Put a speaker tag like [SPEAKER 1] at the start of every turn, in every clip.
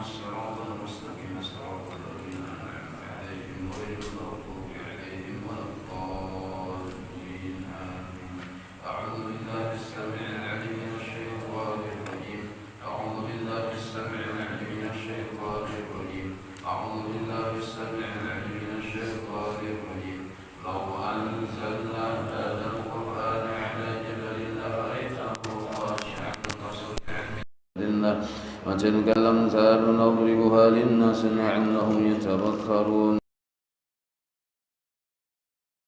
[SPEAKER 1] الصراط المستقيم صراط الذين أنعمت عليهم غير المغضوب عليهم ولا الضالين آمين. أعوذ بالله السميع العليم من الشيطان الرجيم. أعوذ بالله السميع العليم من الشيطان الرجيم. أعوذ بالله السميع العليم من الشيطان الرجيم. لو أنزلنا هذا القرآن على جبل لرأيته خاشعا متصدعا من الله وتلك الأمثال نضربها للناس لعلهم يتفكرون.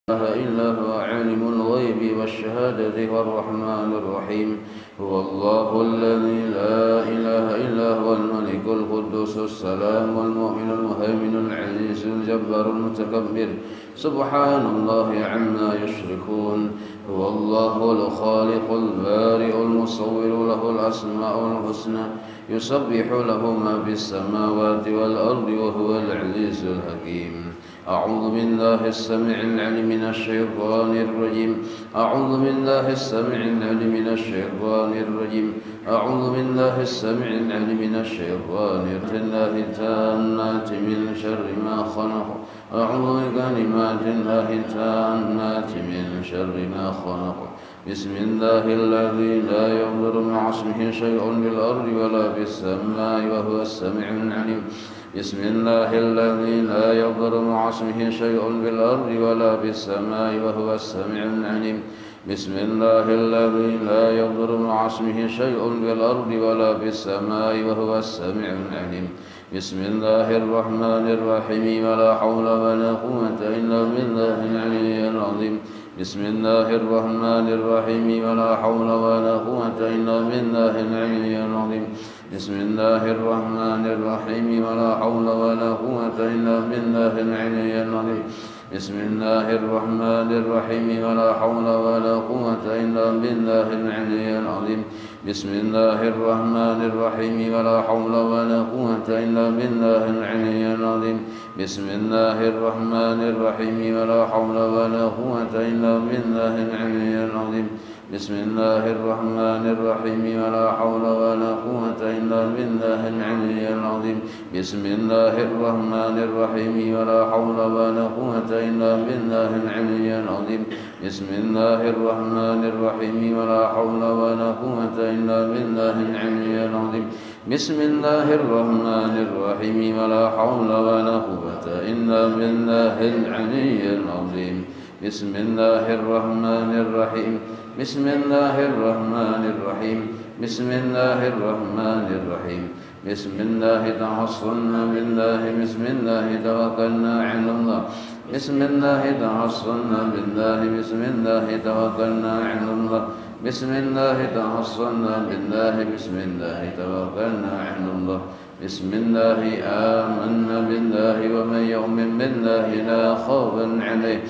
[SPEAKER 1] لا إله إلا هو عالم الغيب والشهادة هو الرحمن الرحيم. هو الله الذي لا إله إلا هو الملك القدوس السلام المؤمن المهيمن العزيز الجبار المتكبر سبحان الله عما يشركون. هو الله الخالق البارئ المصور له الأسماء الحسنى يسبح له ما في السماوات والأرض وهو العزيز الحكيم. أعوذ بالله السميع العليم من الشيطان الرجيم. أعوذ بالله السميع العليم من الشيطان الرجيم. أعوذ بالله السميع العليم من الشيطان الله التامات من شر ما خلق. أعوذ بكلمات الله التامات من شر ما خلق. بسم الله الذي لا يضر مع اسمه شيء في الأرض ولا في السماء وهو السميع العليم. بسم الله الذي لا يضر مع اسمه شيء في الأرض ولا في السماء وهو السميع العليم. بسم الله الذي لا يضر مع اسمه شيء في الأرض ولا في السماء وهو السميع العليم. بسم الله الرحمن الرحيم. ولا حول ولا قوة إلا بالله العلي العظيم. بسم الله الرحمن الرحيم. ولا حول ولا قوة إلا بالله العلي العظيم. بسم الله الرحمن الرحيم. ولا حول ولا قوة إلا بالله العلي العظيم. بسم الله الرحمن الرحيم. ولا حول ولا قوة إلا بالله العلي العظيم. بسم الله الرحمن الرحيم. ولا حول ولا قوة إلا بالله العلي العظيم. بسم الله الرحمن الرحيم. ولا حول ولا قوة إلا بالله العلي العظيم. بسم الله الرحمن الرحيم. ولا حول ولا قوة إلا بالله العلي العظيم. بسم الله الرحمن الرحيم. ولا حول ولا قوة إلا بالله العلي العظيم. بسم الله الرحمن الرحيم. ولا حول ولا قوة إلا بالله العلي العظيم. بسم الله الرحمن الرحيم. ولا حول ولا قوة إلا بالله العلي العظيم. بسم الله الرحمن الرحيم. بسم الله الرحمن الرحيم. بسم الله الرحمن الرحيم. بسم الله توصلنا بالله. بسم الله توكلنا على الله. بسم الله توصلنا بالله. بسم الله توكلنا على الله. بسم الله توصلنا بالله. بسم الله توكلنا على الله. بسم الله آمنا بالله ومن يؤمن بالله لا خوف عليه.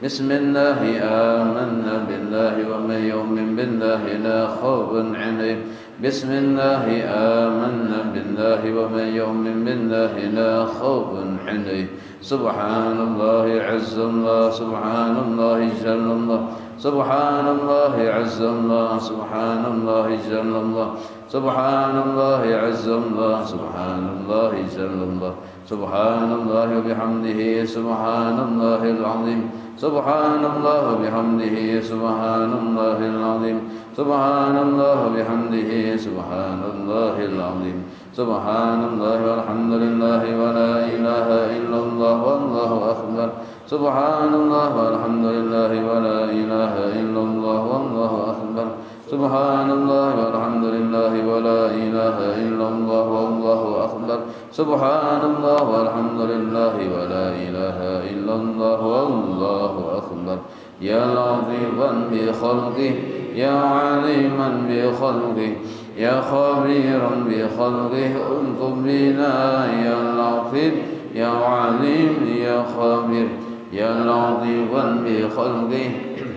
[SPEAKER 1] بسم الله آمنا بالله ومن يؤمن بالله لا خوف عليه. بسم الله آمنا بالله ومن يؤمن بالله لا خوف عليه. سبحان الله عز الله. سبحان الله جل الله. سبحان الله عز الله. سبحان الله جل الله. سبحان الله عز الله. سبحان الله جل الله. سبحان الله وبحمده سبحان الله العظيم. سبحان الله وبحمده سبحان الله العظيم. سبحان الله وبحمده سبحان الله العظيم. سبحان الله والحمد لله ولا إله إلا الله والله أكبر. سبحان الله والحمد لله ولا إله إلا الله والله أكبر. سبحان الله والحمد لله ولا إله إلا الله والله أكبر. سبحان الله والحمد لله ولا إله إلا الله والله أكبر. يا لطيفا بخلقه يا عليما بخلقه يا خبيرا بخلقه انطب بنا يا لطيف يا عليم يا خبير. يا لطيفا بخلقه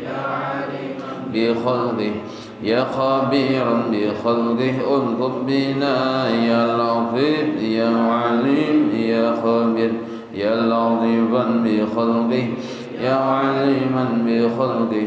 [SPEAKER 1] يا عليما بخلقه يا خبيرا بخلقه انطب بنا يا لطيف يا عليم يا خبير. يا لطيفا بخلقه يا عليما بخلقه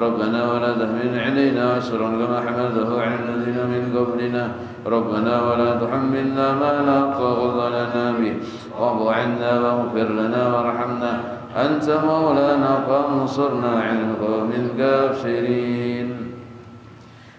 [SPEAKER 1] ربنا ولا تحمل علينا إصرا كما حملته على الذين من قبلنا ربنا ولا تحملنا ما لا طاقة لنا به واعف عنا واغفر لنا وارحمنا أنت مولانا فانصرنا على القوم الكافرين.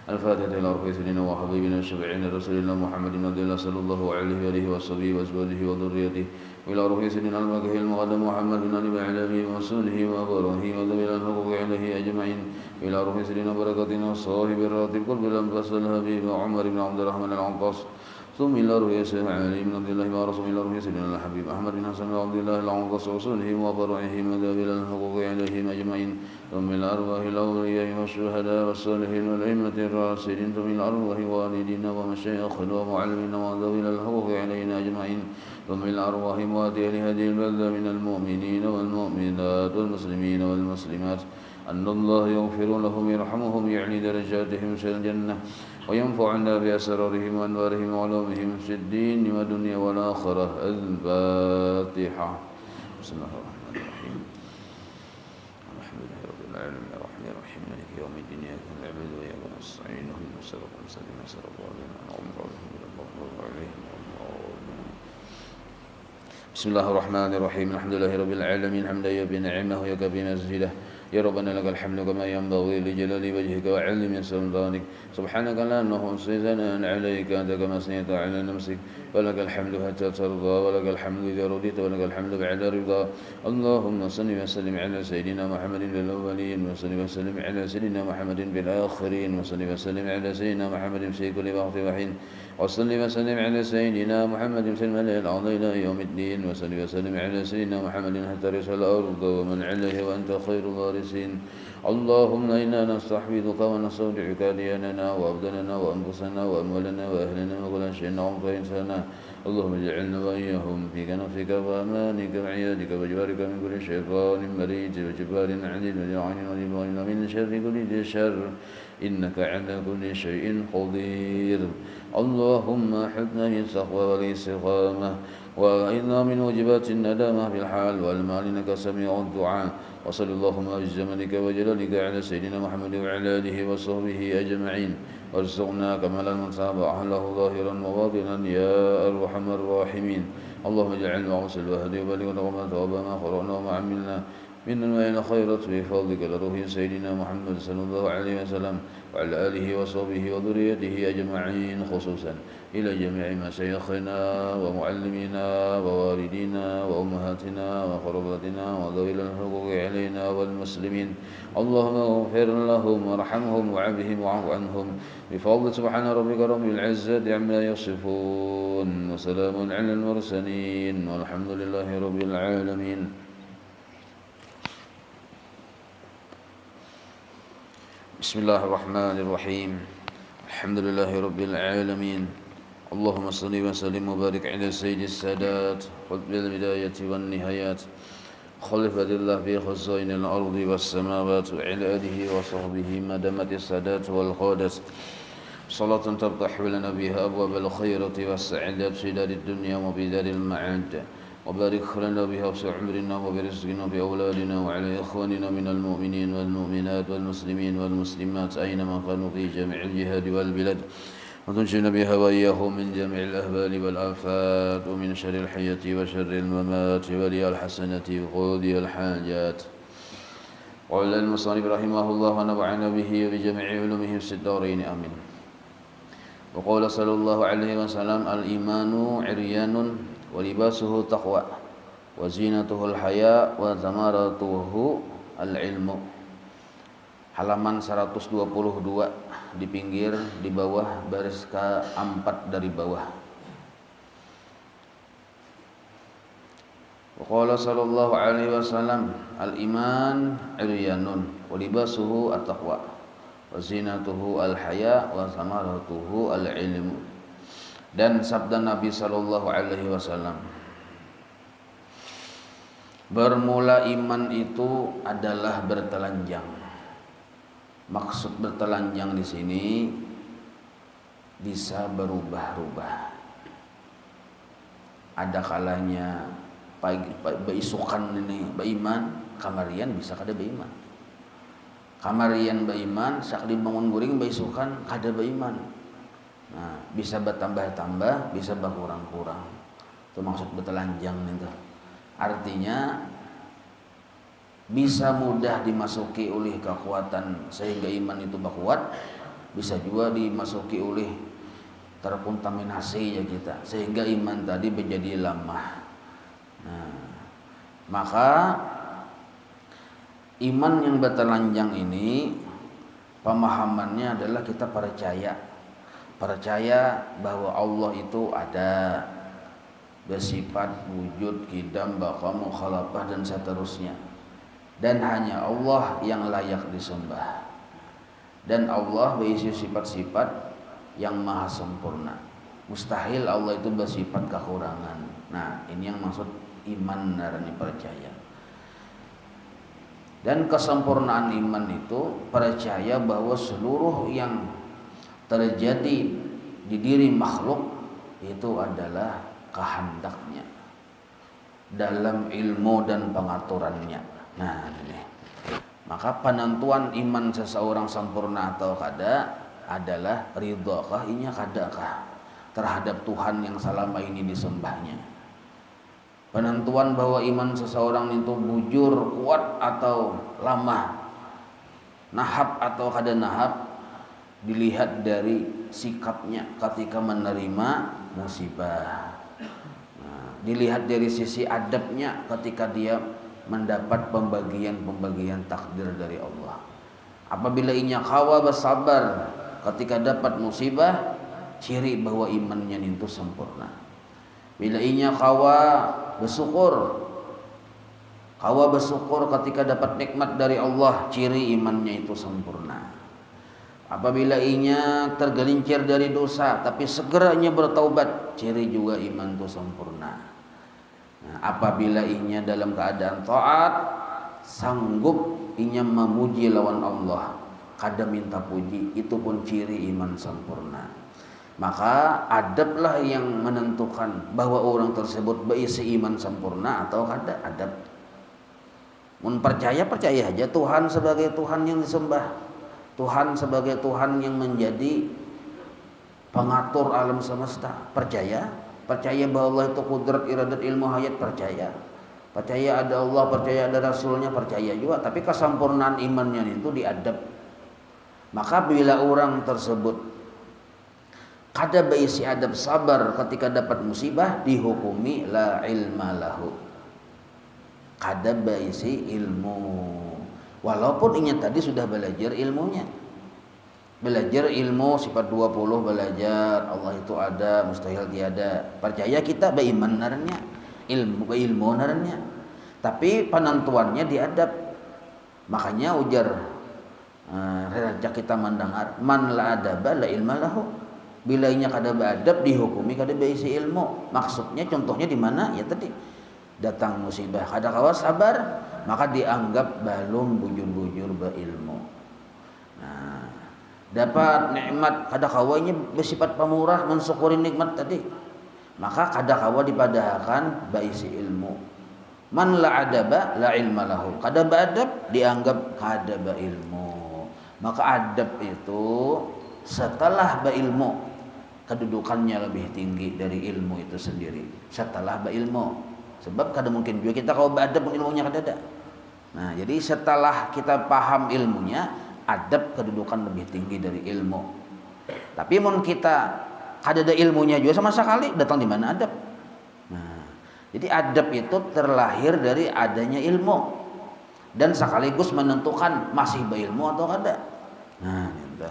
[SPEAKER 1] الفاتحة إلى روح سيدنا وحبيبنا الشفيعين رسول الله محمد صلى الله عليه وآله وصحبه وأزواجه وذريته وإلى روح سيدنا المكي المقدم محمد بن علي عليه ورسوله وإبراهيم وذوي الحقوق عليه أجمعين إلى روح سيدنا بركاتنا صاحب الراتب قلب الأنفاس الحبيب عمر بن عبد الرحمن العنقاص ثم إلى روح سيدنا علي بن عبد الله ورسول إلى روح سيدنا الحبيب أحمد بن حسن وعبد الله العنقاص ورسوله وبرعهم وذوي الحقوق عليهم أجمعين ثم إلى أرواح الأولياء والشهداء والصالحين والأئمة الراشدين ثم إلى أرواح والدينا ومشايخنا ومعلمين وذوي الحقوق علينا أجمعين ثم إلى أرواح مواتي لهذه البلدة من المؤمنين والمؤمنات والمسلمين والمسلمات أن الله يغفر لهم يرحمهم يعلي درجاتهم في الجنة وينفعنا بأسرارهم وأنوارهم وعلومهم في الدين والدنيا والآخرة. الفاتحة. بسم الله الرحمن الرحيم. الحمد لله رب العالمين الرحمن الرحيم مالك يوم الدين إياك نعبد وإياك نستعين اهدنا الصراط المستقيم صراط الذين أنعمت عليهم غير المغضوب عليهم ولا الضالين. بسم الله الرحمن الرحيم الحمد لله رب العالمين حمدا يبي نعمه ويكفي مزيده يا ربنا لك الحمد كما ينبغي لجلال وجهك وعلم سلطانك سبحانك لا نحصي ثناء عليك أنت كما أثنيت على نفسك ولك الحمد حتى ترضى ولك الحمد إذا رضيت ولك الحمد بعد رضا. اللهم صل وسلم على سيدنا محمد في الأولين وصل وسلم على سيدنا محمد في الآخرين وصل وسلم على سيدنا محمد في كل وقت وحين وصل وسلم على سيدنا محمد في الملأ الأعلى إلى يوم الدين وصل وسلم على سيدنا محمد حتى رث الأرض ومن عليه وأنت خير الوارثين. اللهم إنا نستحفظك ونستودعك دياننا وأبداننا وأنفسنا وأموالنا وأهلنا وكل شيء نعمت إنسانا. اللهم اجعلنا وإياهم في كنفك وأمانك وعيادك وجوارك من كل شيطان مريد وجبار عنيد وجعان وجبار من شر كل ذي شر إنك على كل شيء قدير. اللهم حبنا بالتقوى والاستقامة وإنا من واجبات الندامة في الحال والمال إنك سميع الدعاء. وصلى اللهم بزمنك وجلالك على سيدنا محمد وعلى آله وصحبه أجمعين وارزقنا كمال المتابعة له ظاهرا وباطنا يا أرحم الراحمين. اللهم اجعل وعسل وهدي وبلغ رغبة وبما قرأنا وما عملنا من المال خيرت بفضلك لروح سيدنا محمد صلى الله عليه وسلم وعلى آله وصحبه وذريته أجمعين خصوصا إلى جميع مشايخنا ومعلمينا ووالدينا وأمهاتنا وقرباتنا وذوي الحقوق علينا والمسلمين. اللهم اغفر لهم وارحمهم وعافهم واعف عنهم بفضل سبحان ربك رب العزة عما يصفون وسلام على المرسلين والحمد لله رب العالمين. بسم الله الرحمن الرحيم الحمد لله رب العالمين. اللهم صل وسلم وبارك على سيد السادات قطب البداية والنهايات خليفة الله في خزائن الأرض والسماوات وعلى آله وصحبه ما دامت السادات والقادة صلاة تفتح لنا بها أبواب الخيرة والسعادة في دار الدنيا وفي دار المعاد وبارك لنا بها في عمرنا وبرزقنا بأولادنا وعلى إخواننا من المؤمنين والمؤمنات والمسلمين والمسلمات أينما كانوا في جميع الجهاد والبلاد وتنجينا بها وإياهم من جميع الأهوال والآفات ومن شر الحياة وشر الممات ولي الحسنة وقضي الحاجات. قال المصنف رحمه الله ونفعنا به وبجميع علومه في الدارين آمين. وقال صلى الله عليه وسلم الإيمان عريان ولباسه تقوى وزينته الحياء وثمرته العلم. Halaman 122 di pinggir di bawah baris ke-4 dari bawah. Waqala sallallahu alaihi wasallam al-iman iryanun wa libasuhu at-taqwa wa zinatuhu al-haya wa thamaratuhu al-ilm. Dan sabda Nabi sallallahu alaihi wasallam, bermula iman itu adalah bertelanjang. Maksud bertelanjang di sini bisa berubah-ubah. Ada kalanya pagi beisukan ini beriman, kamarian bisa kada beriman. kamarian beiman sak dibangun guring baisukan kada beiman. Nah, bisa bertambah-tambah, bisa berkurang-kurang. Itu maksud bertelanjang itu. Artinya bisa mudah dimasuki oleh kekuatan sehingga iman itu berkuat, bisa juga dimasuki oleh terkontaminasi ya kita sehingga iman tadi menjadi lemah. Nah, maka iman yang bertelanjang ini pemahamannya adalah kita percaya bahwa Allah itu ada, bersifat wujud, qidam, baqa, mukhalafah dan seterusnya, dan hanya Allah yang layak disembah, dan Allah berisi sifat-sifat yang maha sempurna. Mustahil Allah itu bersifat kekurangan. Nah, ini yang maksud iman narani percaya. Dan kesempurnaan iman itu percaya bahwa seluruh yang terjadi di diri makhluk itu adalah kehendaknya dalam ilmu dan pengaturannya. Nah, ini. Maka penentuan iman seseorang sempurna atau kada adalah ridhakah inya kadakah terhadap Tuhan yang selama ini disembahnya. Penentuan bahwa iman seseorang itu bujur, kuat atau lamah, nahab atau kada nahab, dilihat dari sikapnya ketika menerima musibah. Nah, dilihat dari sisi adabnya ketika dia mendapat pembagian takdir dari Allah. Apabila inya kawa bersabar ketika dapat musibah, ciri bahwa imannya itu sempurna. Bila inya kawa bersyukur ketika dapat nikmat dari Allah, ciri imannya itu sempurna. Apabila inya tergelincir dari dosa tapi segeranya bertaubat, ciri juga iman itu sempurna. Nah, apabila inya dalam keadaan taat, sanggup inya memuji lawan Allah, kada minta puji, itu pun ciri iman sempurna. Maka adablah yang menentukan bahwa orang tersebut berisi iman sempurna atau kada. Adab. Mun percaya aja Tuhan sebagai Tuhan yang disembah, Tuhan sebagai Tuhan yang menjadi pengatur alam semesta, percaya bahwa Allah itu kudrat, iradat, ilmu, hayat, percaya ada Allah, percaya ada Rasulnya, percaya juga. Tapi kesempurnaan imannya itu diadab. Maka bila orang tersebut kada berisi adab sabar ketika dapat musibah, dihukumi la ilma lahu, kada berisi ilmu, walaupun inya tadi sudah belajar ilmunya, belajar ilmu sifat 20, belajar Allah itu ada, mustahil tiada, percaya kita beriman naranya, ilmu naranya, tapi penentuannya diadab. Makanya ujar rejak kita mendengar man la adaba la ilma lahu, bila inya kada beradab dihukumi kada berisi ilmu. Maksudnya contohnya di mana? Ya tadi datang musibah kada kawa sabar, maka dianggap belum bujur-bujur berilmu. Nah, dapat nikmat kada kawa inya bersifat pemurah mensyukuri nikmat tadi, maka kada kawa dipadahkan berisi ilmu. Man la adaba la ilma lahu, kada beradab dianggap kada berilmu. Maka adab itu setelah berilmu kedudukannya lebih tinggi dari ilmu itu sendiri. Setelah berilmu, sebab kada mungkin juga kita kalau beradab ilmunya kada ada. Nah, jadi setelah kita paham ilmunya, adab kedudukan lebih tinggi dari ilmu. Tapi mun kita kada ada ilmunya juga sama sekali, datang di mana adab? Nah, jadi adab itu terlahir dari adanya ilmu dan sekaligus menentukan masih berilmu atau kada. Nah, gitu.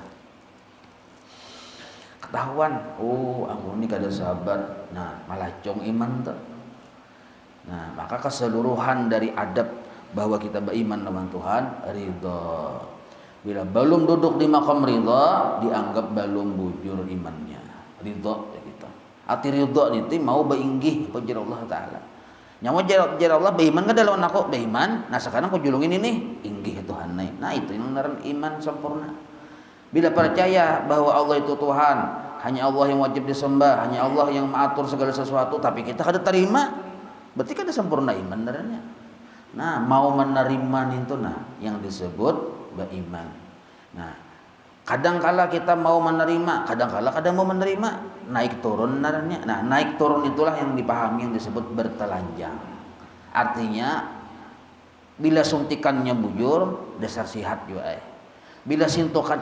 [SPEAKER 1] Ketahuan, oh aku ini kada sabar, nah malah cong iman tuh. Nah, maka keseluruhan dari adab bahwa kita beriman dengan Tuhan, ridha. Bila belum duduk di makam ridha, dianggap belum bujur imannya. Ridha ya kita. Arti ridha itu mau beinggih kepada Allah Taala. Nyawa jar Allah beiman kada lawan aku beiman. Nah sekarang aku julungin ini inggih Tuhan. Nah itu yang ngaran iman sempurna. Bila percaya bahwa Allah itu Tuhan, hanya Allah yang wajib disembah, hanya Allah yang mengatur segala sesuatu, tapi kita kada terima, berarti kada sempurna iman naranya. Nah, mau menerima itu nah yang disebut
[SPEAKER 2] beriman. Nah, kadangkala kita mau menerima, kadang mau menerima, naik turun naranya. Nah, naik turun itulah yang dipahami yang disebut bertelanjang. Artinya bila suntikannya bujur, dasar sihat juga. Bila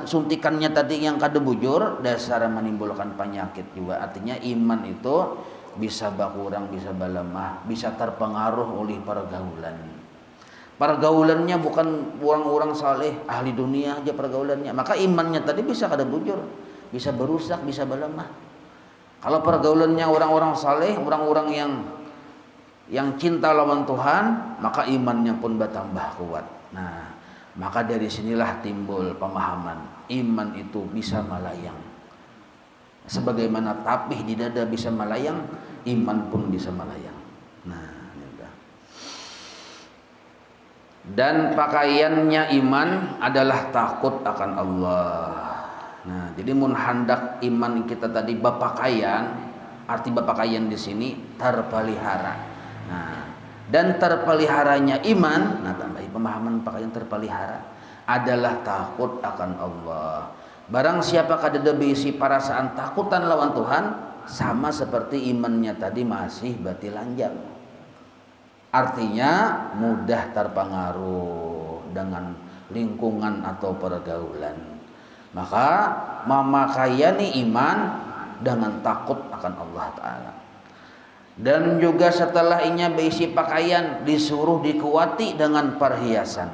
[SPEAKER 2] suntikannya tadi yang kada bujur, dasar menimbulkan penyakit juga. Artinya iman itu bisa berkurang, bisa berlemah, bisa terpengaruh oleh pergaulan. Pergaulannya bukan orang-orang saleh, ahli dunia aja pergaulannya. Maka imannya tadi bisa kada bujur, bisa berusak, bisa berlemah. Kalau pergaulannya orang-orang saleh, orang-orang yang cinta lawan Tuhan, maka imannya pun bertambah kuat. Nah, maka dari sinilah timbul pemahaman iman itu bisa melayang. Sebagaimana tapih di dada bisa melayang, iman pun bisa melayang. Nah, dan pakaiannya iman adalah takut akan Allah. Nah, jadi mun hendak iman kita tadi berpakaian, arti berpakaian di sini terpelihara. Nah, dan terpeliharanya iman, nah tambahi pemahaman pakaian terpelihara adalah takut akan Allah. Barang siapa kada berisi perasaan takutan lawan Tuhan, sama seperti imannya tadi masih batilanjang. Artinya mudah terpengaruh dengan lingkungan atau pergaulan. Maka memakaiani iman dengan takut akan Allah Ta'ala. Dan juga setelah inya berisi pakaian disuruh dikuati dengan perhiasan.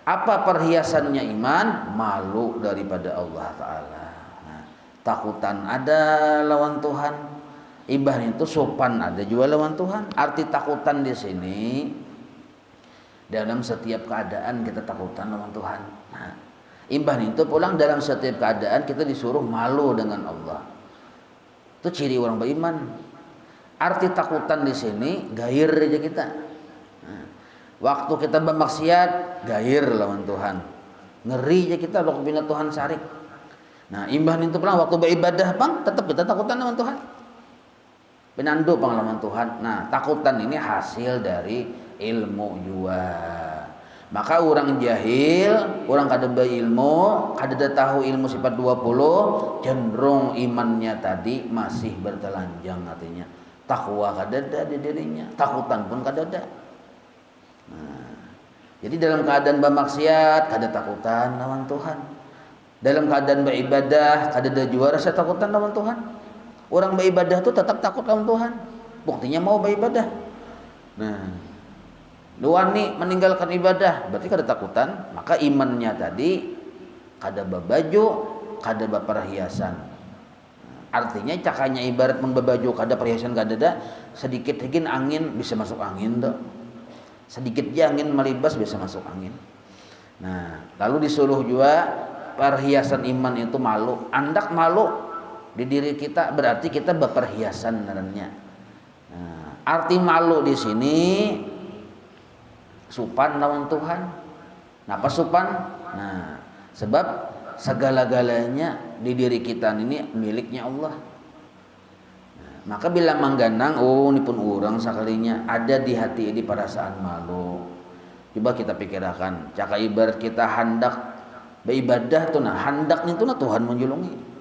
[SPEAKER 2] Apa perhiasannya iman? Malu daripada Allah Ta'ala. Nah, takutan ada lawan Tuhan. Ibadah itu sopan ada juga lawan Tuhan. Arti takutan di sini dalam setiap keadaan kita takutan lawan Tuhan. Nah, ibadah itu pulang dalam setiap keadaan kita disuruh malu dengan Allah. Itu ciri orang beriman. Arti takutan di sini gair aja kita. Nah, waktu kita bermaksiat gair lawan Tuhan. Ngeri aja kita waktu bina Tuhan sarik. Nah, ibadah itu pulang waktu beribadah bang tetap kita takutan lawan Tuhan. Penandu pengalaman Tuhan. Nah, takutan ini hasil dari ilmu juga. Maka orang jahil, orang kada berilmu, kada tahu ilmu sifat 20, cenderung imannya tadi masih bertelanjang artinya. Takwa kada ada di dirinya, takutan pun kada ada. Nah, jadi dalam keadaan bermaksiat kada takutan lawan Tuhan. Dalam keadaan beribadah kada ada juga rasa takutan lawan Tuhan. Orang beribadah itu tetap takut lawan Tuhan. Buktinya mau beribadah. Nah, luani meninggalkan ibadah berarti kada takutan, maka imannya tadi kada babaju, kada perhiasan. Artinya cakanya ibarat membabaju kada perhiasan kada ada, sedikit higin angin bisa masuk angin tuh. Sedikit aja angin melibas bisa masuk angin. Nah, lalu disuruh juga perhiasan iman itu malu. Andak malu di diri kita berarti kita berperhiasan nantinya. Nah, arti malu di sini supan lawan Tuhan. Napa supan? Nah, sebab segala-galanya di diri kita ini miliknya Allah. Nah, maka bila mangganang, oh ini pun orang sekalinya ada di hati ini perasaan malu. Coba kita pikirkan, caka ibarat kita hendak beribadah tuh, nah hendak itu nah Tuhan menjulungi.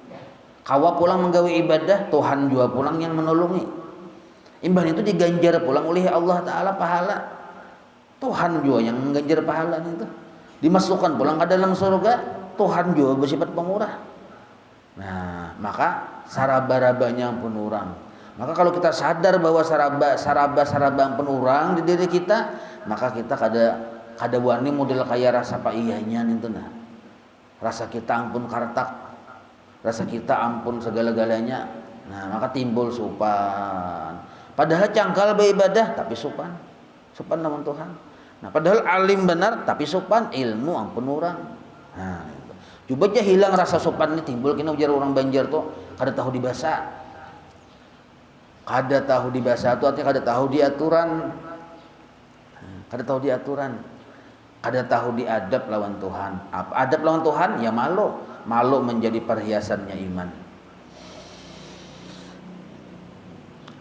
[SPEAKER 2] Kawa pulang menggawe ibadah, Tuhan juga pulang yang menolongi. Ibadah itu diganjar pulang oleh Allah Ta'ala pahala. Tuhan juga yang mengganjar pahala itu. Dimasukkan pulang ke dalam surga, Tuhan juga bersifat pemurah. Nah, maka saraba-rabanya pun orang. Maka kalau kita sadar bahwa saraba pun orang di diri kita, maka kita kada wani model kaya rasa pak iyanya itu nah. Rasa kita ampun kartak, rasa kita ampun segala-galanya. Nah, maka timbul supan. Padahal cangkal beribadah tapi supan. Supan lawan Tuhan. Nah, padahal alim benar tapi supan, ilmu ampun orang. Nah, itu. Coba aja hilang rasa supan ini timbul kena ujar orang Banjar tuh kada tahu dibahasa. Kada tahu dibahasa itu artinya kada tahu diaturan. Kada tahu diaturan. Kada tahu diadab lawan Tuhan. Apa adab lawan Tuhan? Ya malu. Malu menjadi perhiasannya iman.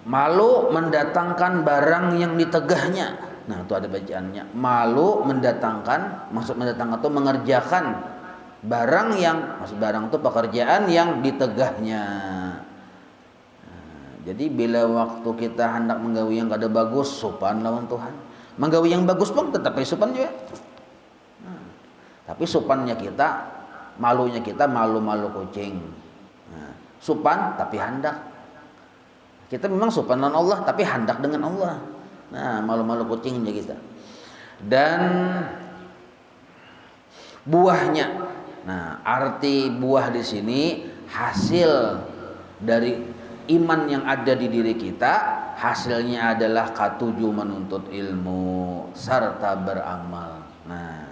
[SPEAKER 2] Malu mendatangkan barang yang ditegahnya. Nah, itu ada bacaannya. Malu mendatangkan, maksud mendatangkan itu mengerjakan barang yang, maksud barang itu pekerjaan yang ditegahnya. Nah, jadi bila waktu kita hendak menggawi yang kada bagus, sopan lawan Tuhan. Menggawi yang bagus pun tetap sopan juga. Nah, tapi sopannya kita, malunya kita malu-malu kucing. Nah, sopan tapi hendak. Kita memang sopan dengan Allah tapi hendak dengan Allah. Nah, malu-malu kucing aja kita. Dan buahnya. Nah, arti buah di sini hasil dari iman yang ada di diri kita, hasilnya adalah ketujuh menuntut ilmu serta beramal. Nah,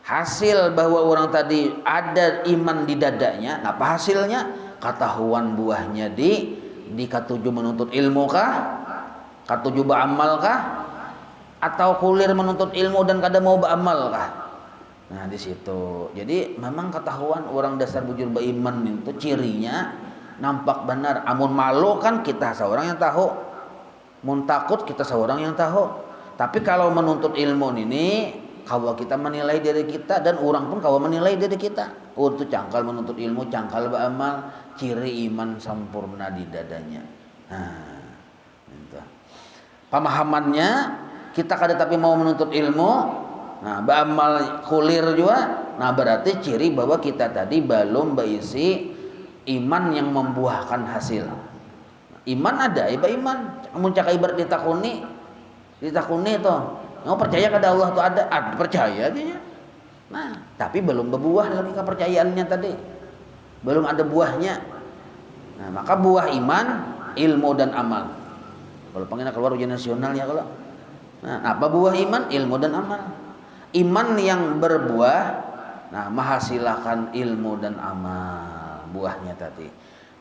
[SPEAKER 2] hasil bahwa orang tadi ada iman di dadanya, apa hasilnya? Ketahuan buahnya di ketujuh menuntut ilmu kah? Ketujuh beramal kah? Atau kulir menuntut ilmu dan kada mau beramal kah? Nah, di situ. Jadi memang ketahuan orang dasar bujur beriman itu cirinya nampak benar. Amun malu kan kita seorang yang tahu. Mun takut kita seorang yang tahu. Tapi kalau menuntut ilmu ini, kalau kita menilai diri kita dan orang pun kalau menilai diri kita. Untuk cangkal menuntut ilmu, cangkal beramal, ciri iman sempurna di dadanya. Nah, itu. Pemahamannya kita kada tapi mau menuntut ilmu, nah beramal kulir juga. Nah, berarti ciri bahwa kita tadi belum berisi iman yang membuahkan hasil. Iman ada, iman. Amun cak ibarat ditakuni itu. Mau percaya kada Allah tuh ada percaya dia. Nah, tapi belum berbuah lagi kepercayaannya tadi. Belum ada buahnya. Nah, maka buah iman, ilmu dan amal. Kalau pengen keluar ujian nasional ya kalau. Nah, apa buah iman, ilmu dan amal? Iman yang berbuah, nah menghasilkan ilmu dan amal buahnya tadi.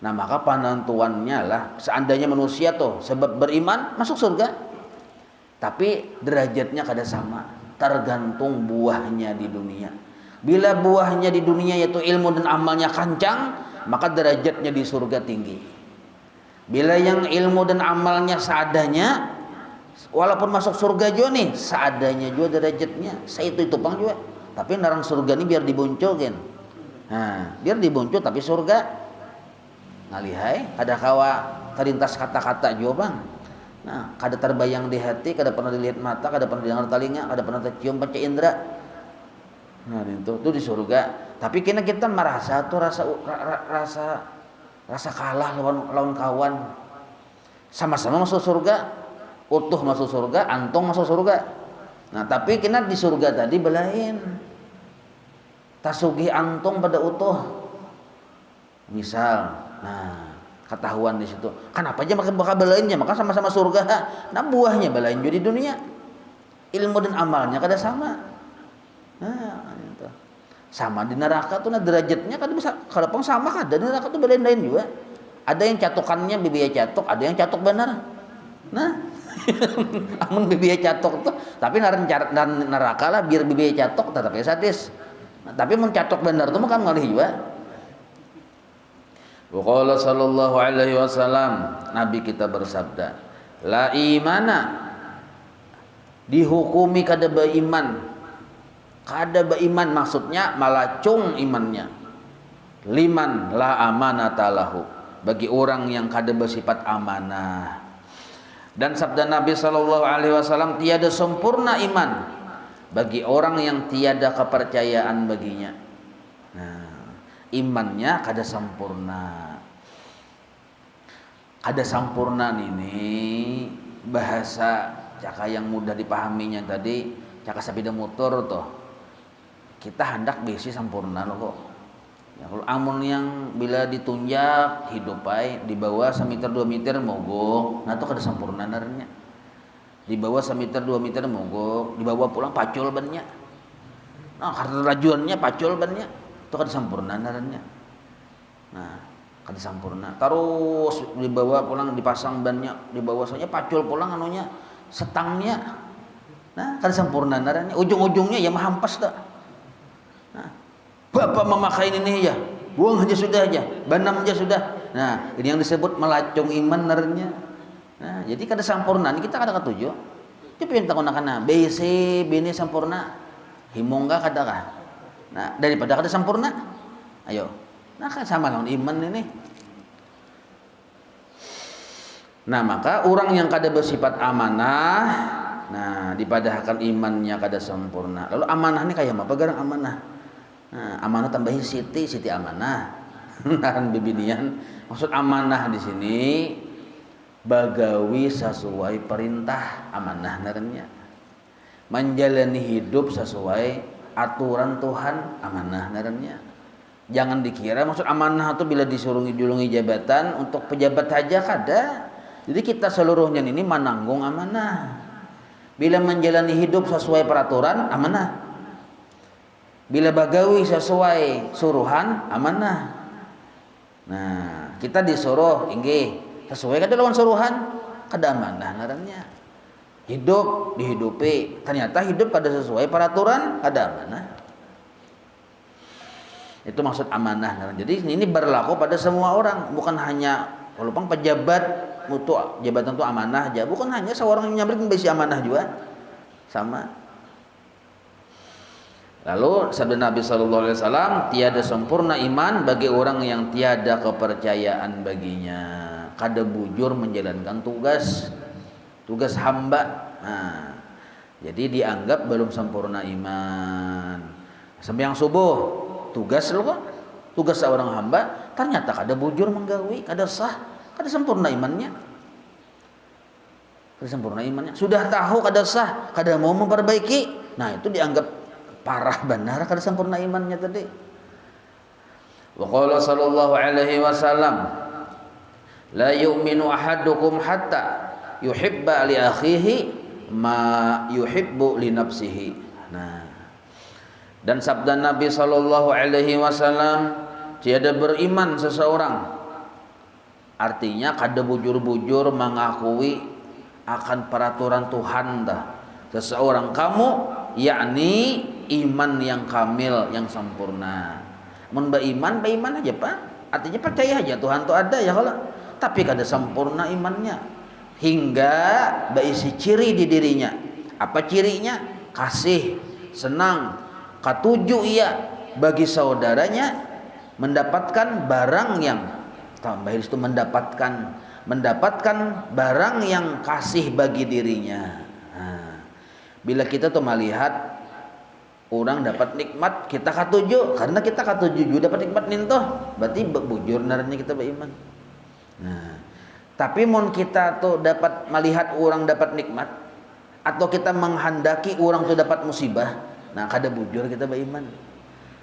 [SPEAKER 2] Nah, maka penentuannya lah seandainya manusia tuh sebab beriman masuk surga. Tapi derajatnya kada sama. Tergantung buahnya di dunia. Bila buahnya di dunia yaitu ilmu dan amalnya kancang, maka derajatnya di surga tinggi. Bila yang ilmu dan amalnya seadanya, walaupun masuk surga juga nih, seadanya juga derajatnya, itu pang juga. Tapi narang surga ini biar dibuncul kan. Nah, biar dibuncul tapi surga ngalihai, ada kawa terlintas kata-kata juga bang. Nah, kada terbayang di hati, kada pernah dilihat mata, kada pernah dengar telinga, kada pernah tercium panca indera. Nah, itu di surga. Tapi kita merasa tuh rasa kalah lawan kawan. Sama-sama masuk surga, utuh masuk surga, antong masuk surga. Nah, tapi kita di surga tadi belain. Tasugi antong pada utuh. Misal, nah ketahuan di situ. Kenapa aja bakal belainnya? Maka sama-sama surga. Nah, buahnya belain juga di dunia. Ilmu dan amalnya kada sama. Nah, itu. Sama di neraka tuh nah derajatnya kada bisa kada pang sama kada. Di neraka tuh belain-belain juga. Ada yang catukannya bibia catuk, ada yang catuk benar. Nah, amun bibia catuk tuh, tapi neraka lah biar bibia catuk tetap sadis. Nah, tapi mun catuk benar tuh maka ngalih juga. Waqala sallallahu alaihi wasallam, Nabi kita bersabda, la imana, dihukumi kada beriman. Kada beriman maksudnya malacung imannya. Liman la amanata lahu, bagi orang yang kada bersifat amanah. Dan sabda Nabi sallallahu alaihi wasallam, tiada sempurna iman bagi orang yang tiada kepercayaan baginya. Nah, imannya kada sempurna. Kada sempurna ini bahasa caka yang mudah dipahaminya tadi, caka sepeda motor toh. Kita hendak besi sempurna loh kok. Ya, kalau amun yang bila ditunjak hidup baik di bawah 1 meter 2 meter mogok, nah itu kada sempurna narnya. Di bawah 1 meter 2 meter mogok, di bawah pulang pacul bannya. Nah, karena lajuannya pacul bannya, itu kada sempurna narnya. Nah, kada sempurna. Terus di bawah pulang dipasang bannya, di bawah saja pacul pulang anunya, setangnya. Nah, kada sempurna narnya. Ujung-ujungnya ya mahampas dah. Nah, bapak memakai ini ya, buang aja sudah aja, banam aja sudah. Nah, ini yang disebut melacung iman narnya. Nah, jadi kada sempurna ini kita kada ketujuh. Tapi yang takunakan BC bini sempurna, himongga kadakah. Nah daripada kada sempurna, ayo. Nah kan sama lawan iman ini. Nah maka orang yang kada bersifat amanah, nah dipadahkan imannya kada sempurna. Lalu amanah ini kayak apa? Garang amanah. Nah, amanah tambahin siti amanah. Nah bibinian maksud amanah di sini bagawi sesuai perintah amanah narenya, menjalani hidup sesuai aturan Tuhan amanah narenya. Jangan dikira maksud amanah itu bila disuruh julungi jabatan untuk pejabat saja kada. Jadi kita seluruhnya ini menanggung amanah. Bila menjalani hidup sesuai peraturan amanah, bila bagawi sesuai suruhan amanah. Nah kita disuruh inggih sesuai kada lawan suruhan kada amanah ngarannya. Hidup dihidupi ternyata hidup kada sesuai peraturan kada amanah. Itu maksud amanah ngarannya. Jadi ini berlaku pada semua orang, bukan hanya walaupun pejabat mutu jabatan itu amanah aja, bukan hanya seorang yang nyamperin besi amanah juga sama. Lalu sabda Nabi sallallahu alaihi wasallam, tiada sempurna iman bagi orang yang tiada kepercayaan baginya. Kada bujur menjalankan tugas hamba. Nah, jadi dianggap belum sempurna iman. Sembahyang subuh tugas loh kok, tugas seorang hamba ternyata kada bujur menggawi, kada sah, kada sempurna imannya. Kada sempurna imannya. Sudah tahu kada sah, kada mau memperbaiki. Nah, itu dianggap parah benar kada sempurna imannya tadi. Wa qala sallallahu alaihi wasallam, la yu'minu ahadukum hatta yuhibba li akhihi ma yuhibbu li nafsihi. Nah, dan sabda Nabi sallallahu alaihi wasallam, tiada beriman seseorang, artinya kada bujur-bujur mengakui akan peraturan Tuhan dah seseorang kamu, yakni iman yang kamil, yang sempurna. Mun beriman aja Pak, artinya percaya aja Tuhan itu ada ya kalau, tapi kada sempurna imannya hingga berisi ciri di dirinya. Apa cirinya? Kasih, senang, katuju ia bagi saudaranya mendapatkan barang yang tambah itu mendapatkan barang yang kasih bagi dirinya. Nah, bila kita tuh melihat orang dapat nikmat, kita katuju karena kita katuju juga dapat nikmat nintoh, berarti bujur naranya kita beriman. Nah, tapi mun kita tuh dapat melihat orang dapat nikmat atau kita menghendaki orang tuh dapat musibah, nah kada bujur kita beriman.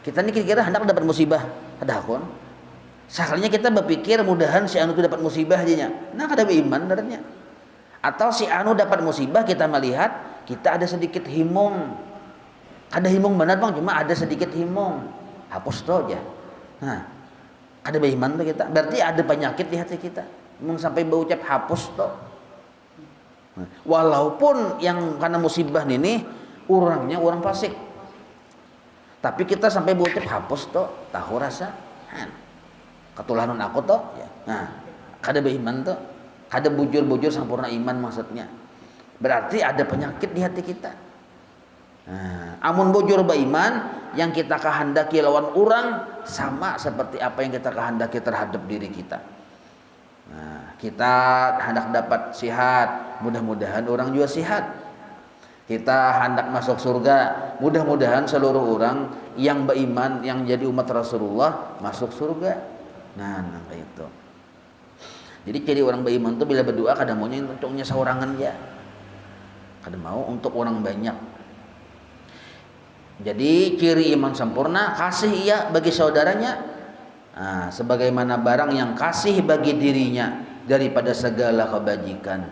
[SPEAKER 2] Kita ini kira-kira hendak dapat musibah, ada akon. Sekalinya kita berpikir mudahan si anu tuh dapat musibah aja nya. Nah kada beriman naranya. Atau si anu dapat musibah kita melihat kita ada sedikit himung. Ada himung benar bang, cuma ada sedikit himung. Hapus tuh aja. Nah, ada beriman tuh kita. Berarti ada penyakit di hati kita. Mung sampai berucap hapus tuh. Nah, walaupun yang karena musibah ini orangnya orang fasik, tapi kita sampai berucap hapus tuh, tahu rasa. Ketulanan aku tuh. Ya. Nah, kada beriman tuh, kada bujur-bujur sempurna iman maksudnya. Berarti ada penyakit di hati kita. Nah, amun bujur beriman yang kita kehendaki lawan orang sama seperti apa yang kita kehendaki terhadap diri kita. Nah, kita hendak dapat sihat, mudah-mudahan orang juga sihat. Kita hendak masuk surga, mudah-mudahan seluruh orang yang beriman yang jadi umat Rasulullah masuk surga. Nah, kayak itu. Jadi ciri orang beriman itu bila berdoa kadang maunya untuknya seorangan ya. Kadang mau untuk orang banyak. Jadi ciri iman sempurna kasih ia bagi saudaranya, nah, sebagaimana barang yang kasih bagi dirinya daripada segala kebajikan.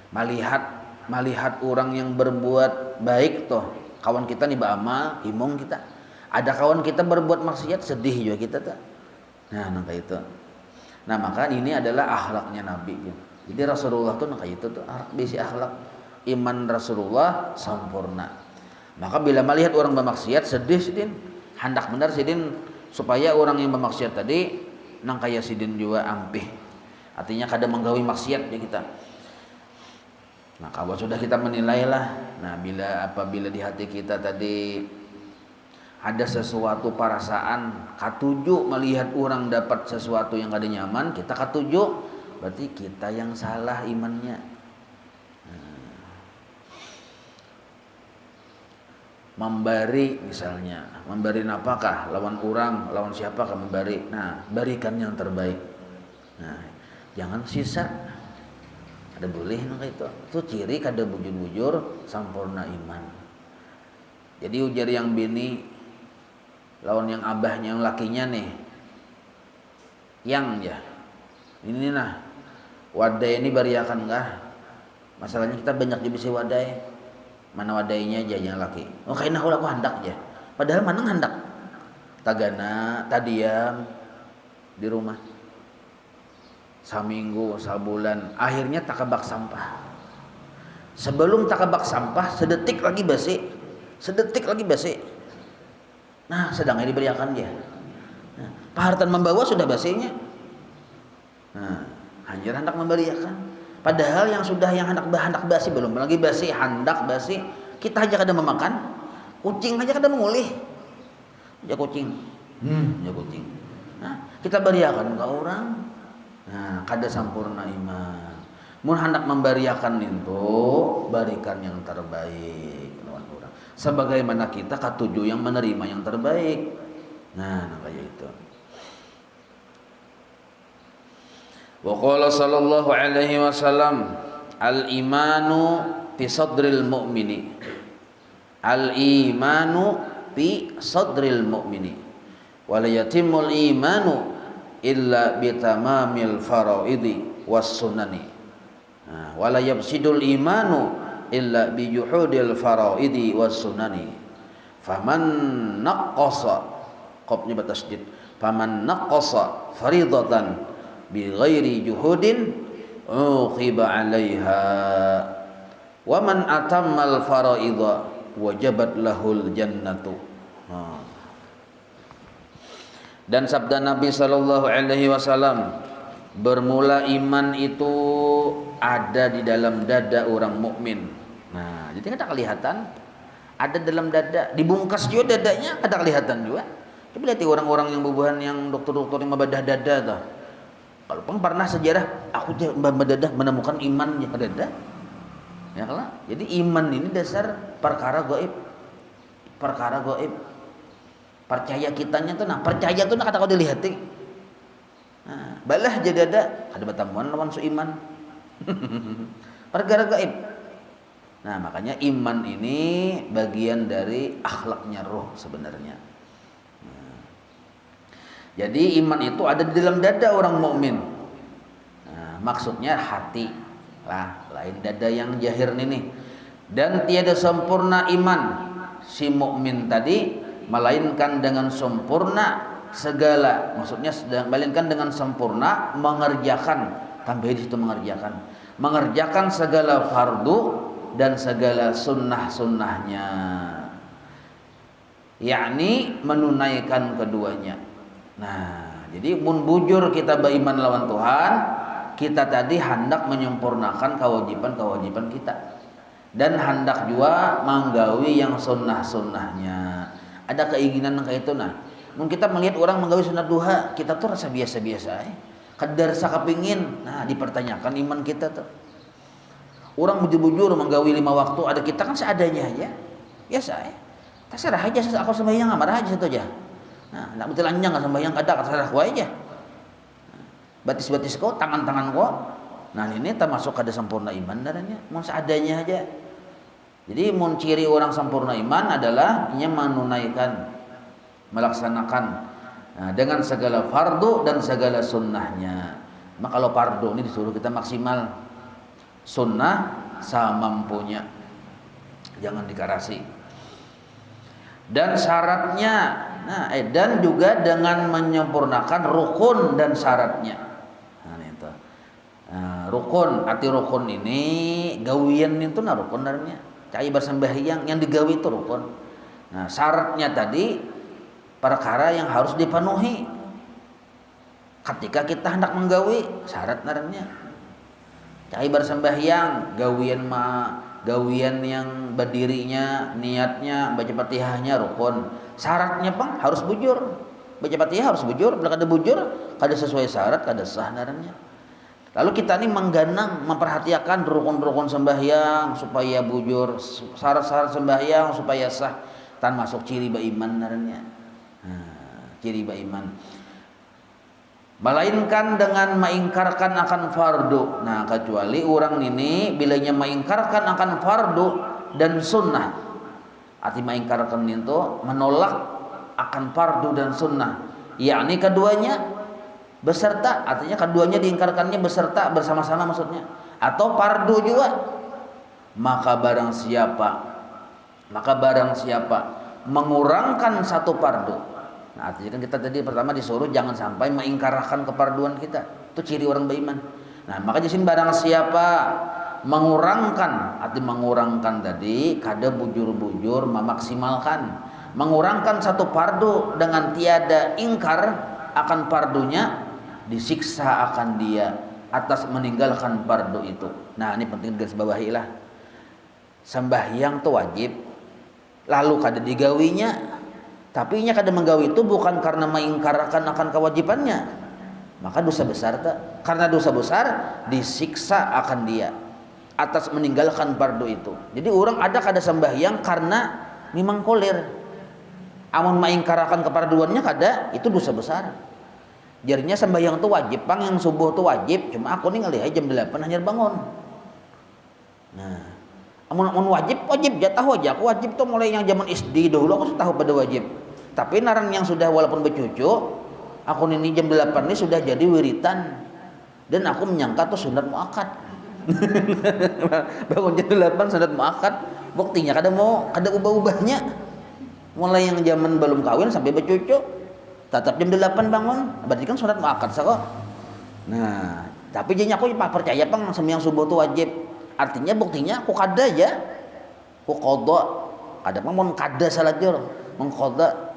[SPEAKER 2] Melihat orang yang berbuat baik toh, kawan kita nih beramal, himung kita. Ada kawan kita berbuat maksiat, sedih juga kita tuh. Nah, kayak itu. Nah, maka ini adalah akhlaknya Nabi. Jadi Rasulullah tuh kayak itu tuh, bisi akhlak iman Rasulullah sempurna. Maka bila melihat orang bermaksiat sedih sidin, hendak benar sidin supaya orang yang bermaksiat tadi nang kaya sidin juga ampih. Artinya kada menggawi maksiat ya kita. Nah, kalau sudah kita menilailah, nah apabila di hati kita tadi ada sesuatu perasaan katuju melihat orang dapat sesuatu yang kada nyaman, kita katuju, berarti kita yang salah imannya. Memberi misalnya, memberi napakah lawan orang, lawan siapakah memberi. Nah, berikan yang terbaik. Nah, jangan sisa. Ada boleh nang itu. Itu ciri kada bujur-bujur sampurna iman. Jadi ujar yang bini lawan yang abahnya, yang lakinya nih. Yang ya. Ini nah. Wadai ini bariakan kah? Masalahnya kita banyak bisa wadai. Mana wadainya aja yang laki. Oh kayaknya aku hendak aja. Padahal mana hendak. Tagana, tadiam di rumah. Saminggu, sabulan, akhirnya takabak sampah. Sebelum takabak sampah, sedetik lagi basi. Sedetik lagi basi. Nah, sedangnya diberiakan dia. Nah, pahartan membawa sudah basinya. Nah, hanya hendak memberiakan. Padahal yang sudah yang hendak basi belum lagi basi, hendak basi, kita aja kada memakan, kucing aja kada mengulih. Ya kucing. Ya kucing. Nah, kita beriakan ke orang. Nah, kada sampurna iman. Mun hendak memberiakan itu, berikan yang terbaik lawan orang. Sebagaimana kita katuju yang menerima yang terbaik. Nah, kayak itu. Wa qala sallallahu alaihi wasallam al-imanu fi sadril mu'mini. Al-imanu fi sadril mu'mini. Wa la yatimul imanu illa bi tamamil faraidi was sunani. Wa la yabsidul imanu illa bi juhudil faraidi was sunani. Faman naqqasa qabnya batasdid. Faman naqqasa faridatan bi ghairi juhudin uqiba 'alaiha wa man atammal faraidha wajabat lahul jannatu. Dan sabda Nabi sallallahu alaihi wasallam, bermula iman itu ada di dalam dada orang mukmin. Nah, jadi kada kelihatan, ada dalam dada, dibungkas juga dadanya kada kelihatan juga. Coba lihat orang-orang yang bubuhan yang dokter-dokter yang membedah dada tuh. Kalau pernah sejarah aku mendadah menemukan iman yang ada, ya kan? Jadi iman ini dasar perkara gaib, percaya kitanya tuh, nah percaya tuh kata kau dilihat, nah, balah jadi ada batamuan lawan su iman, perkara gaib. Nah makanya iman ini bagian dari akhlaknya roh sebenarnya. Jadi iman itu ada di dalam dada orang mukmin. Nah, maksudnya hati lah, lain dada yang zahir ini. Dan tiada sempurna iman si mukmin tadi melainkan dengan sempurna segala, maksudnya melainkan dengan sempurna mengerjakan, tambah di situ mengerjakan segala fardu dan segala sunnah-sunnahnya. Yakni menunaikan keduanya. Nah, jadi mun bujur kita beriman lawan Tuhan, kita tadi hendak menyempurnakan kewajiban-kewajiban kita. Dan hendak juga menggawi yang sunnah-sunnahnya. Ada keinginan kayak itu nah. Mun kita melihat orang menggawi sunat duha, kita tuh rasa biasa-biasa kadar sakapingin. Nah, dipertanyakan iman kita tuh. Orang bujur-bujur menggawi 5 waktu, ada kita kan seadanya aja. Biasa terserah aja aku sembahyang amarah aja itu aja. Nah, nak betul anjang nggak sembahyang kada terserah kau aja. Batis-batis kau, tangan-tangan kau. Nah ini termasuk kada sempurna iman darahnya. Mau seadanya aja. Jadi mun ciri orang sempurna iman adalah ia menunaikan, melaksanakan dengan segala fardu dan segala sunnahnya. Maka kalau fardu ini disuruh kita maksimal, sunnah semampunya, jangan dikarasi. Dan syaratnya. Nah, dan juga dengan menyempurnakan rukun dan syaratnya. Nah, itu. Rukun, arti rukun ini gawian itu nah rukun darahnya. Cai bersembahyang yang digawi itu rukun. Nah, syaratnya tadi perkara yang harus dipenuhi. Ketika kita hendak menggawi syarat darahnya. cai bersembahyang gawian gawian yang berdirinya niatnya baca Fatihahnya rukun. Syaratnya pang harus bujur. Baca Fatihah harus bujur, bila kada bujur kada sesuai syarat kada sah ngarannya. Lalu kita ini mengganang memperhatikan rukun-rukun sembahyang supaya bujur, syarat-syarat sembahyang supaya sah, tan masuk ciri beriman ngarannya. Ciri beriman. Melainkan dengan mengingkarkan akan fardu. Nah, kecuali orang ini bilanya mengingkarkan akan fardu dan sunnah. Arti mengingkarkan itu menolak akan fardu dan sunnah. Yakni keduanya beserta, artinya keduanya diingkarkannya beserta bersama-sama maksudnya. Atau fardu juga. Maka barang siapa mengurangkan satu fardu. Nah, artinya kan kita tadi pertama disuruh jangan sampai mengingkarkan keparduan kita. Itu ciri orang beriman. Nah, maka jadi barang siapa mengurangkan, arti mengurangkan tadi kada bujur-bujur memaksimalkan, mengurangkan satu fardu dengan tiada ingkar akan fardunya, disiksa akan dia atas meninggalkan fardu itu. Nah, ini penting garis bawahi lah. Sembahyang itu wajib, lalu kada digawinya, tapi nya kada menggawi itu bukan karena mengingkarkan akan kewajibannya, maka dosa besar tak? Karena dosa besar disiksa akan dia atas meninggalkan fardu itu. Jadi orang ada kada sembahyang karena memang kolir, amun mengingkarkan keparduannya kada, itu dosa besar. Jadinya sembahyang itu wajib, pang yang subuh itu wajib, cuma aku nih ngelihat jam 8 hanya bangun. Nah, amun wajib jatah aja. Aku wajib tuh mulai yang zaman SD dulu aku sudah tahu pada wajib. Tapi naran yang sudah walaupun bercucu, aku ini jam 8 ini sudah jadi wiritan dan aku menyangka tuh sunat muakkad. Bangun jam 8 sunat muakkad, buktinya kada ubah-ubahnya. Mulai yang zaman belum kawin sampai bercucu, tetap jam 8 bangun, berarti kan sunat muakkad sako. Nah, tapi jadinya aku percaya pang sembahyang subuh itu wajib. Artinya buktinya aku kada ya, aku qada, kada mau kada salat jur, mengqada.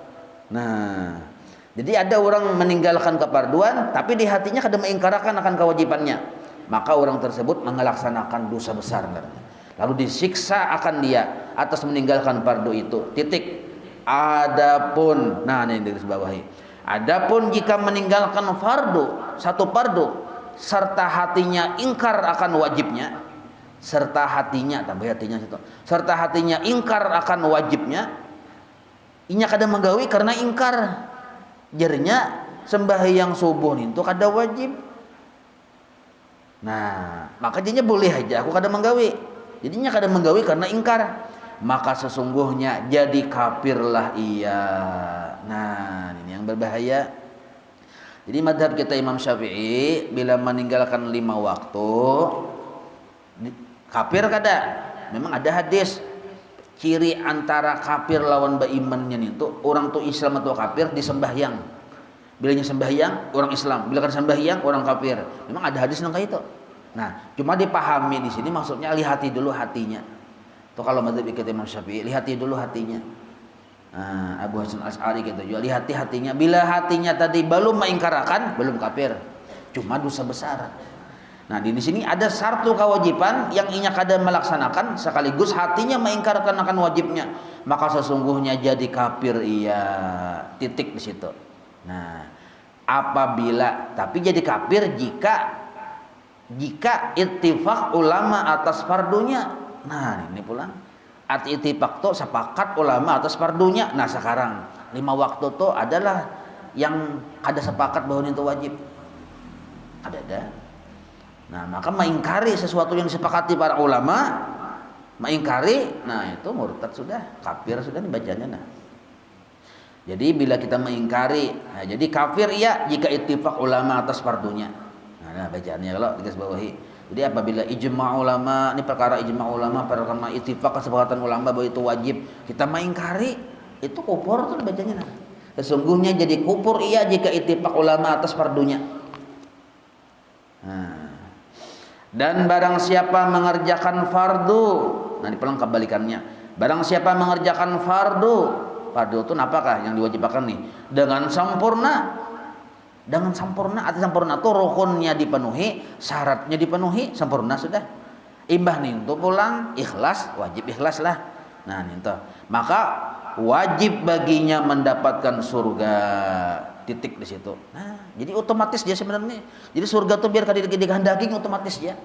[SPEAKER 2] Nah, jadi ada orang meninggalkan keparduan, tapi di hatinya kada mengingkarkan akan kewajibannya, maka orang tersebut melaksanakan dosa besar. Lalu disiksa akan dia atas meninggalkan fardu itu. Titik. Adapun, nah ini garis bawahi. Adapun jika meninggalkan fardu, satu fardu, serta hatinya ingkar akan wajibnya, serta hatinya ingkar akan wajibnya, inya kada menggawi karena ingkar. Jadinya sembahyang subuh itu kada wajib. Nah, maka jadinya boleh aja aku kada menggawi. Jadinya kada menggawi karena ingkar. Maka sesungguhnya jadi kafirlah ia. Nah, ini yang berbahaya. Jadi madhab kita Imam Syafi'i bila meninggalkan 5 waktu kafir kada. Memang ada hadis ciri antara kafir lawan berimannya itu orang tuh Islam atau kafir di sembahyang. Bilanya sembahyang orang Islam, bila kan sembahyang orang kafir. Memang ada hadis nang itu. Nah, cuma dipahami di sini maksudnya lihati dulu hatinya. Tuh kalau madzhab kita Imam Syafi'i, lihati dulu hatinya. Nah, Abu Hasan Asy'ari gitu juga, lihati hatinya. Bila hatinya tadi belum mengingkarakan, belum kafir. Cuma dosa besar. Nah, di sini ada satu kewajiban yang inya kada melaksanakan sekaligus hatinya mengingkarkan akan wajibnya, maka sesungguhnya jadi kafir ia. Titik di situ. Nah, apabila tapi jadi kafir jika ittifaq ulama atas fardunya. Nah, ini pulang ittifaq tuh sepakat ulama atas fardunya. Nah, sekarang 5 waktu tuh adalah yang kada sepakat bahwa itu wajib. Ada. Nah, maka mengingkari sesuatu yang disepakati para ulama, mengingkari, nah itu murtad sudah, kafir sudah dibacanya. Nah, jadi bila kita mengingkari, nah, jadi kafir ya jika ittifaq ulama atas fardunya. Nah, bacaannya kalau digaris bawahi. Jadi apabila ijma' ulama, ini perkara ijma' ulama, perkara ittifaq kesepakatan ulama bahwa itu wajib, kita mengingkari, itu kufur tuh bacanya. Nah, sesungguhnya jadi kufur iya jika ittifaq ulama atas fardunya. Nah, dan barang siapa mengerjakan fardu, nah dipelang kebalikannya. Barang siapa mengerjakan fardu itu apakah yang diwajibkan nih? Dengan sempurna, dengan sempurna. Arti sempurna itu rukunnya dipenuhi, syaratnya dipenuhi, sempurna sudah. Imbah nih untuk pulang ikhlas, wajib ikhlas lah. Nah nih maka wajib baginya mendapatkan surga, titik di situ. Nah jadi otomatis dia sebenarnya. Jadi surga tuh biar dikehendaki otomatis ya.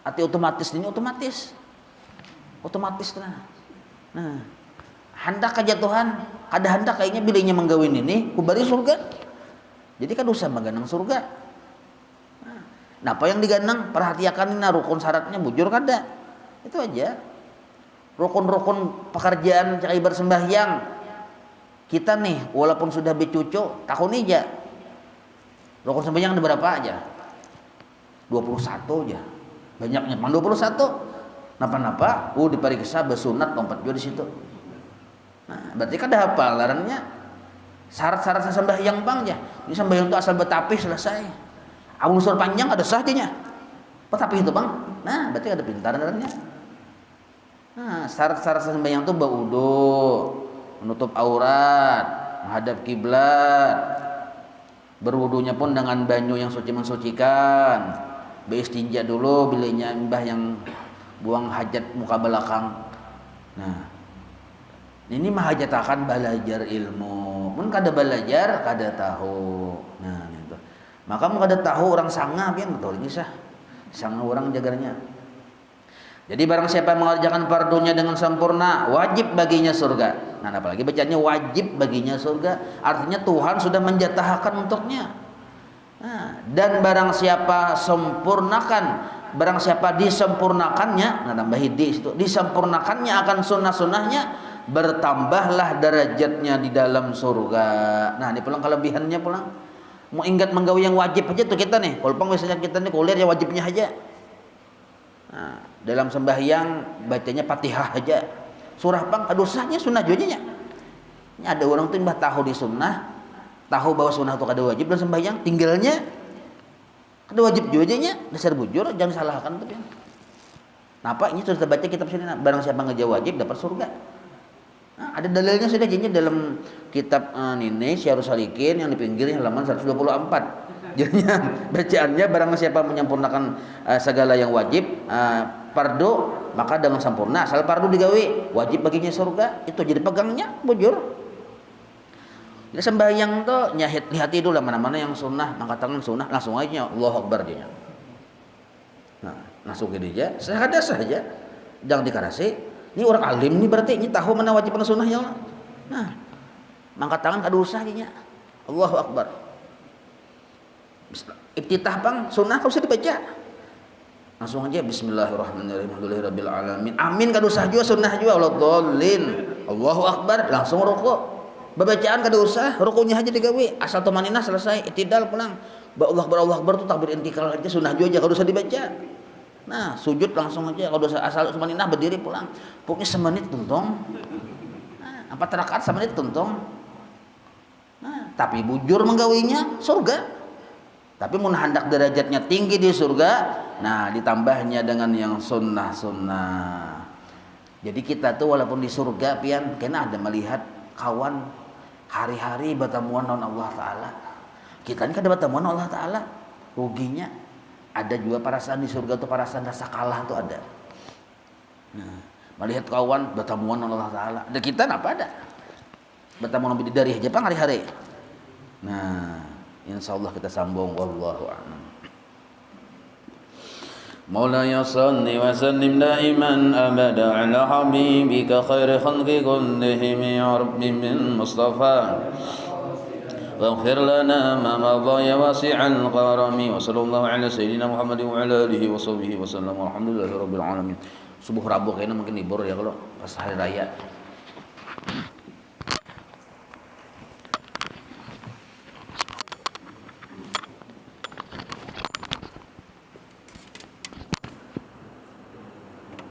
[SPEAKER 2] Arti otomatis ini otomatis nah hendak kejatuhan ada hendak kayaknya bilingnya menggawin ini kubari surga, jadi kan usah mengganang surga. Nah apa yang diganang perhatikan ini rukun syaratnya bujur kada, itu aja. Rukun-rukun pekerjaan cai bersembahyang kita nih walaupun sudah bercucu tahun aja rukun sembahyang ada berapa aja, 21 aja banyaknya 21. Napa-napa, diperiksa bersunat lompat juga di situ. Nah, berarti kan ada hafal larannya. Syarat-syarat sembahyang bang ya. Ini sembahyang itu asal betapih selesai. Awal usul panjang ada sahnya. Betapih itu bang. Nah, berarti ada pintar larannya. Nah, syarat-syarat sembahyang itu berwudu, menutup aurat, menghadap kiblat. Berwudunya pun dengan banyu yang suci mensucikan. Beristinja dulu bilanya mbah yang buang hajat muka belakang. Nah ini mah hajat akan belajar ilmu mun kada belajar kada tahu. Nah gitu. Maka mun kada tahu orang sanga pian betul kisah sanga orang jagarnya. Jadi barang siapa yang mengerjakan fardunya dengan sempurna wajib baginya surga. Nah apalagi bacanya wajib baginya surga, artinya Tuhan sudah menjatahkan untuknya. Nah, dan barang siapa barang siapa disempurnakannya, nah tambah di situ, disempurnakannya akan sunnah-sunnahnya, bertambahlah derajatnya di dalam surga. Nah, ini pulang kelebihannya pulang. Mau ingat menggawi yang wajib aja tuh kita nih. Kalau misalnya kita nih kuliah ya wajibnya aja. Nah, dalam sembahyang bacanya Fatihah aja. Surah bang, dosanya sunnah juga nya. Ini ada orang tuh mbah tahu di sunnah, tahu bahwa sunnah itu kada wajib dan sembahyang tinggalnya kada wajib juga nya, dasar bujur jangan salahkan tuh. Napa ini sudah terbaca kitab sini barang siapa ngejauh wajib dapat surga. Nah, ada dalilnya sudah jadinya dalam kitab ini Syarus Salikin yang di pinggir halaman 124. Jadinya bacaannya barang siapa menyempurnakan segala yang wajib fardu maka dengan sempurna asal fardu digawe wajib baginya surga, itu jadi pegangnya bujur. Jadi sembahyang tuh nyahit hati dulu mana-mana yang sunnah, angkat tangan sunnah langsung aja Allahu Akbar dia. Nah, langsung gini aja, sehada saja. Jangan dikarasi. Ini orang alim nih berarti ini tahu mana wajib mana sunnah ya Allah. Nah, angkat tangan kada usah dia. Allahu Akbar. Iftitah bang, sunnah kau usah dibaca. Langsung aja bismillahirrahmanirrahim. Alhamdulillahirabbil alamin. Amin kada usah juga sunnah juga Allah dolin. Allahu Akbar langsung rukuk. Bacaan kada usah, rukunya aja digawe, asal tumaninah selesai, itidal pulang. Allah Akbar tuh takbir intikal aja sunnah juga kada usah dibaca. Nah, sujud langsung aja kada usah asal tumaninah berdiri pulang. Pokoknya semenit tuntong. Nah, 4 rakaat semenit tuntong. Nah, tapi bujur menggawinya surga. Tapi mun hendak derajatnya tinggi di surga, nah ditambahnya dengan yang sunnah-sunnah. Jadi kita tuh walaupun di surga pian kena ada melihat kawan hari-hari bertemuan dengan Allah Ta'ala. Kita ini kan ada bertemuan dengan Allah Ta'ala. Ruginya ada juga perasaan di surga tuh perasaan rasa kalah tuh ada. Nah, melihat kawan bertemuan dengan Allah Ta'ala. Dan kita apa ada? Bertemu lebih dari Jepang hari-hari. Nah, insyaallah kita sambung wallahu a'lam.
[SPEAKER 1] مولاي صل وسلم دائما أبدا على حبيبك خير خلق كلهم يا رب بالمصطفى واغفر لنا ما مضى يا واسع الكرم وصلى الله على سيدنا محمد وعلى آله وصحبه وسلم والحمد لله رب العالمين. Subuh Rabu kayaknya mungkin libur ya kalau pas hari raya.